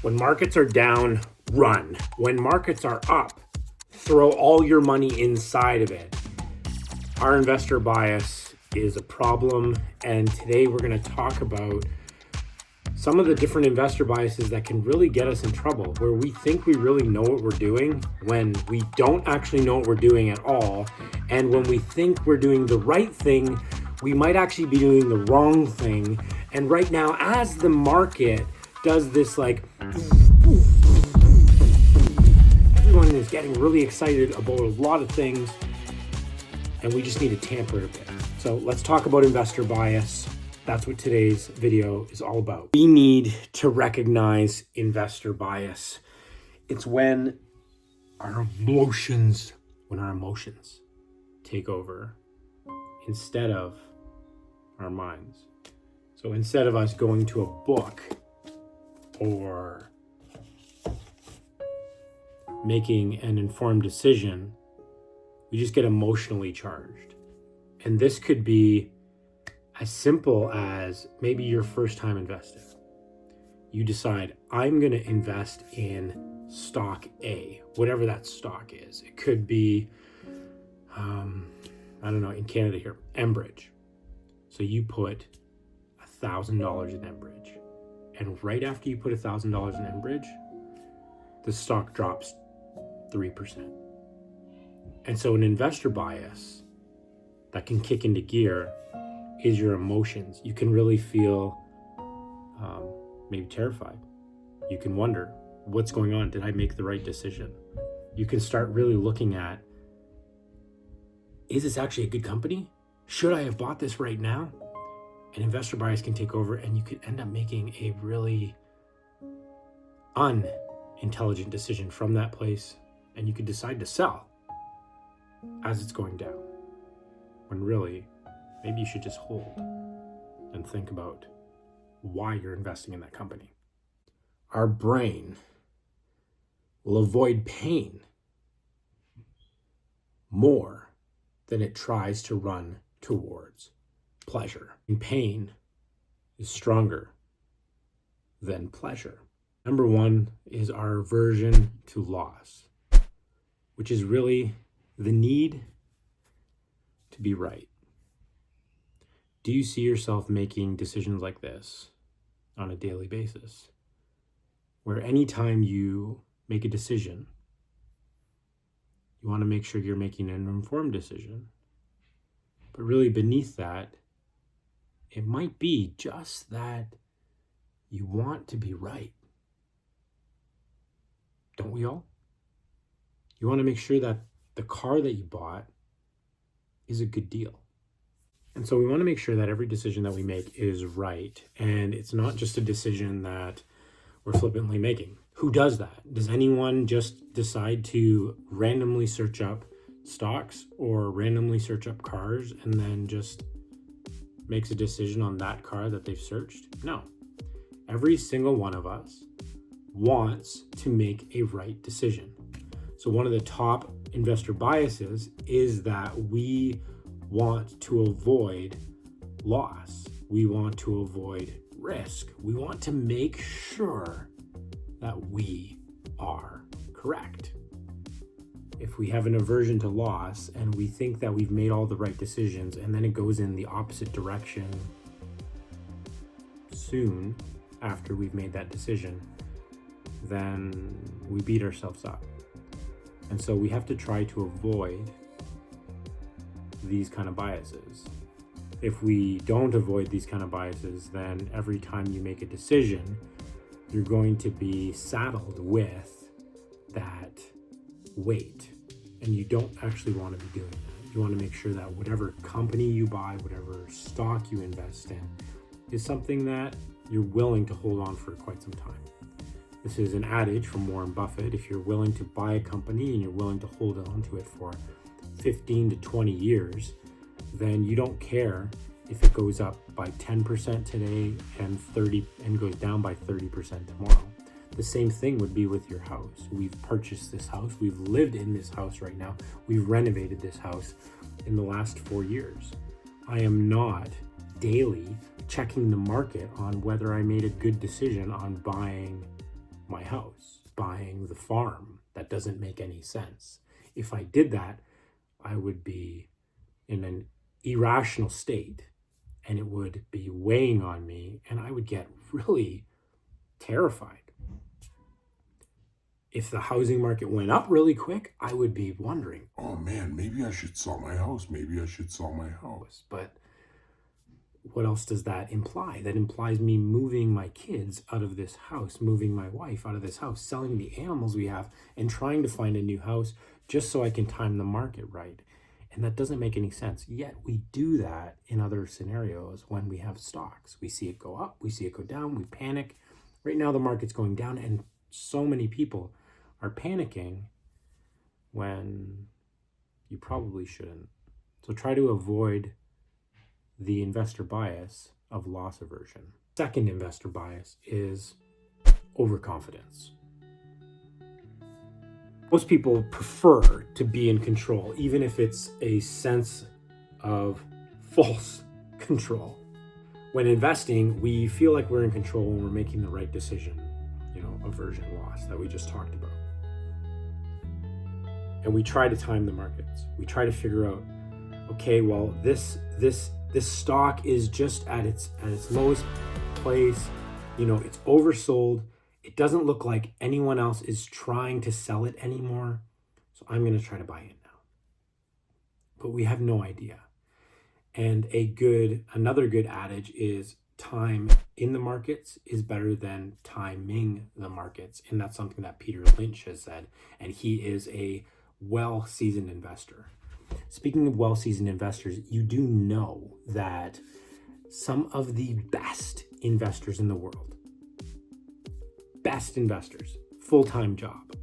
When markets are down, run. When markets are up, throw all your money inside of it. Our investor bias is a problem, and today we're going to talk about some of the different investor biases that can really get us in trouble, where we think we really know what we're doing when we don't actually know what we're doing at all. And when we think we're doing the right thing, we might actually be doing the wrong thing. And right now, as the market does this, everyone is getting really excited about a lot of things, and we just need to tamper it a bit. So let's talk about investor bias. That's what today's video is all about. We need to recognize investor bias. It's when our emotions take over instead of our minds. So instead of us going to a book or making an informed decision, we just get emotionally charged. And this could be as simple as maybe your first time investing. You decide, I'm going to invest in stock A, whatever that stock is. It could be, in Canada here, Enbridge. So you put $1,000 in Enbridge. And right after you put $1,000 in Enbridge, the stock drops 3%. And so an investor bias that can kick into gear is your emotions. You can really feel maybe terrified. You can wonder, what's going on? Did I make the right decision? You can start really looking at, is this actually a good company? Should I have bought this right now? And investor bias can take over, and you could end up making a really unintelligent decision from that place, and you could decide to sell as it's going down, when really maybe you should just hold and think about why you're investing in that company. Our brain will avoid pain more than it tries to run towards pleasure. And pain is stronger than pleasure. Number one is our aversion to loss, which is really the need to be right. Do you see yourself making decisions like this on a daily basis, where anytime you make a decision, you want to make sure you're making an informed decision, but really beneath that, it might be just that you want to be right. Don't we all? You want to make sure that the car that you bought is a good deal. And so we want to make sure that every decision that we make is right. And it's not just a decision that we're flippantly making. Who does that? Does anyone just decide to randomly search up stocks or randomly search up cars and then just makes a decision on that car that they've searched? No. Every single one of us wants to make a right decision. So one of the top investor biases is that we want to avoid loss. We want to avoid risk. We want to make sure that we are correct. If we have an aversion to loss and we think that we've made all the right decisions and then it goes in the opposite direction soon after we've made that decision, then we beat ourselves up. And so we have to try to avoid these kind of biases. If we don't avoid these kind of biases, then every time you make a decision, you're going to be saddled with that weight. And you don't actually want to be doing that. You want to make sure that whatever company you buy, whatever stock you invest in, is something that you're willing to hold on for quite some time. This is an adage from Warren Buffett. If you're willing to buy a company and you're willing to hold on to it for 15 to 20 years, then you don't care if it goes up by 10% today and goes down by 30% tomorrow. The same thing would be with your house. We've purchased this house. We've lived in this house right now. We've renovated this house in the last 4 years. I am not daily checking the market on whether I made a good decision on buying my house, buying the farm that doesn't make any sense. If I did that, I would be in an irrational state and it would be weighing on me and I would get really terrified. If the housing market went up really quick, I would be wondering, oh man, maybe I should sell my house. Maybe I should sell my house. But what else does that imply? That implies me moving my kids out of this house, moving my wife out of this house, selling the animals we have, and trying to find a new house just so I can time the market right. And that doesn't make any sense. Yet we do that in other scenarios when we have stocks. We see it go up, we see it go down, we panic. Right now the market's going down and so many people are panicking when you probably shouldn't. So try to avoid the investor bias of loss aversion. Second investor bias is overconfidence. Most people prefer to be in control, even if it's a sense of false control. When investing, we feel like we're in control when we're making the right decision, aversion loss that we just talked about. And we try to time the markets. We try to figure out, okay, well, this stock is just at its lowest place. It's oversold. It doesn't look like anyone else is trying to sell it anymore. So I'm going to try to buy it now. But we have no idea. And another good adage is time in the markets is better than timing the markets. And that's something that Peter Lynch has said. And he is a well-seasoned investor. Speaking of well-seasoned investors, you do know that some of the best investors in the world, best investors, full-time job,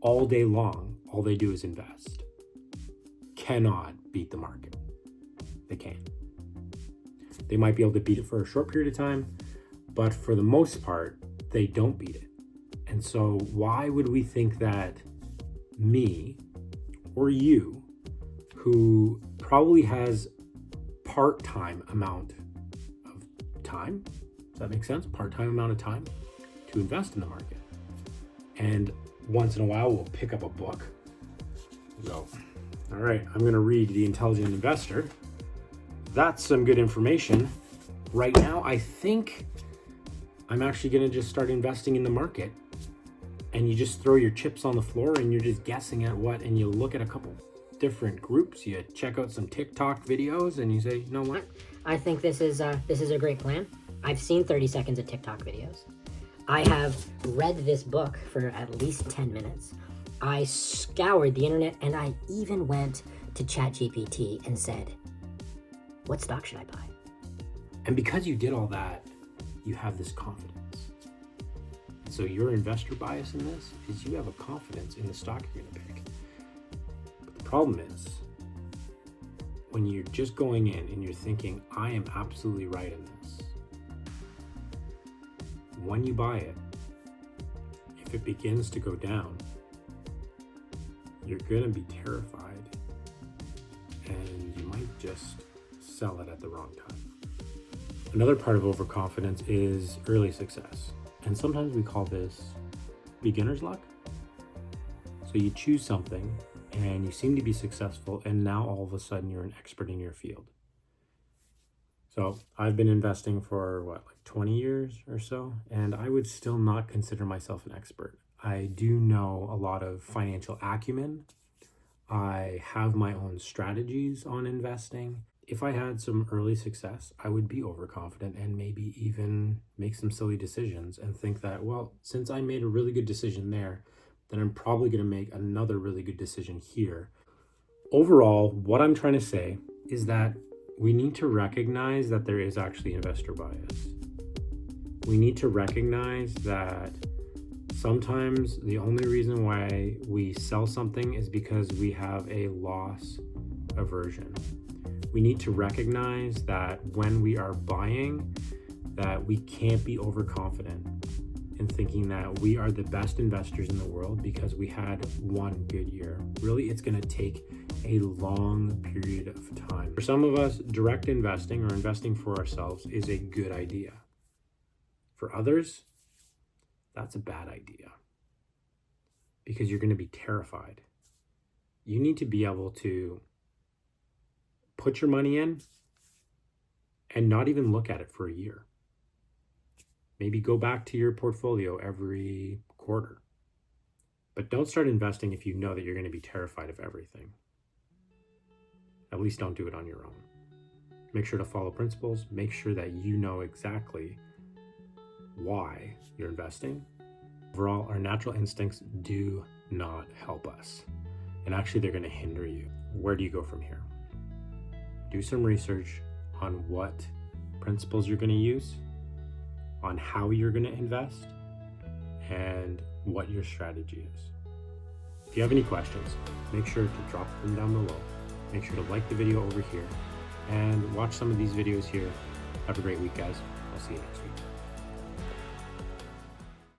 all day long, all they do is invest, cannot beat the market. They can't. They might be able to beat it for a short period of time, but for the most part, they don't beat it. And so why would we think that me or you, who probably has part-time amount of time, does that make sense? Part-time amount of time to invest in the market. And once in a while, we'll pick up a book. Go, all right, I'm going to read The Intelligent Investor. That's some good information. Right now, I think I'm actually going to just start investing in the market. And you just throw your chips on the floor and you're just guessing at what, and you look at a couple different groups, you check out some TikTok videos and you say, you know what? I think this is a great plan. I've seen 30 seconds of TikTok videos. I have read this book for at least 10 minutes. I scoured the internet and I even went to ChatGPT and said, what stock should I buy? And because you did all that, you have this confidence. So your investor bias in this is you have a confidence in the stock you're going to pick. But the problem is, when you're just going in and you're thinking, I am absolutely right in this, when you buy it, if it begins to go down, you're going to be terrified and you might just sell it at the wrong time. Another part of overconfidence is early success. And sometimes we call this beginner's luck. So you choose something and you seem to be successful and now all of a sudden you're an expert in your field. So I've been investing for 20 years or so, and I would still not consider myself an expert. I do know a lot of financial acumen. I have my own strategies on investing. If I had some early success, I would be overconfident and maybe even make some silly decisions and think that, well, since I made a really good decision there, then I'm probably going to make another really good decision here. Overall, what I'm trying to say is that we need to recognize that there is actually investor bias. We need to recognize that sometimes the only reason why we sell something is because we have a loss aversion. We need to recognize that when we are buying, that we can't be overconfident in thinking that we are the best investors in the world because we had one good year. Really, it's going to take a long period of time. For some of us, direct investing or investing for ourselves is a good idea. For others, that's a bad idea because you're going to be terrified. You need to be able to put your money in and not even look at it for a year. Maybe go back to your portfolio every quarter. But don't start investing if you know that you're going to be terrified of everything. At least don't do it on your own. Make sure to follow principles. Make sure that you know exactly why you're investing. Overall, our natural instincts do not help us. And actually, they're going to hinder you. Where do you go from here? Do some research on what principles you're going to use, on how you're going to invest, and what your strategy is. If you have any questions, make sure to drop them down below. Make sure to like the video over here and watch some of these videos here. Have a great week, guys. I'll see you next week.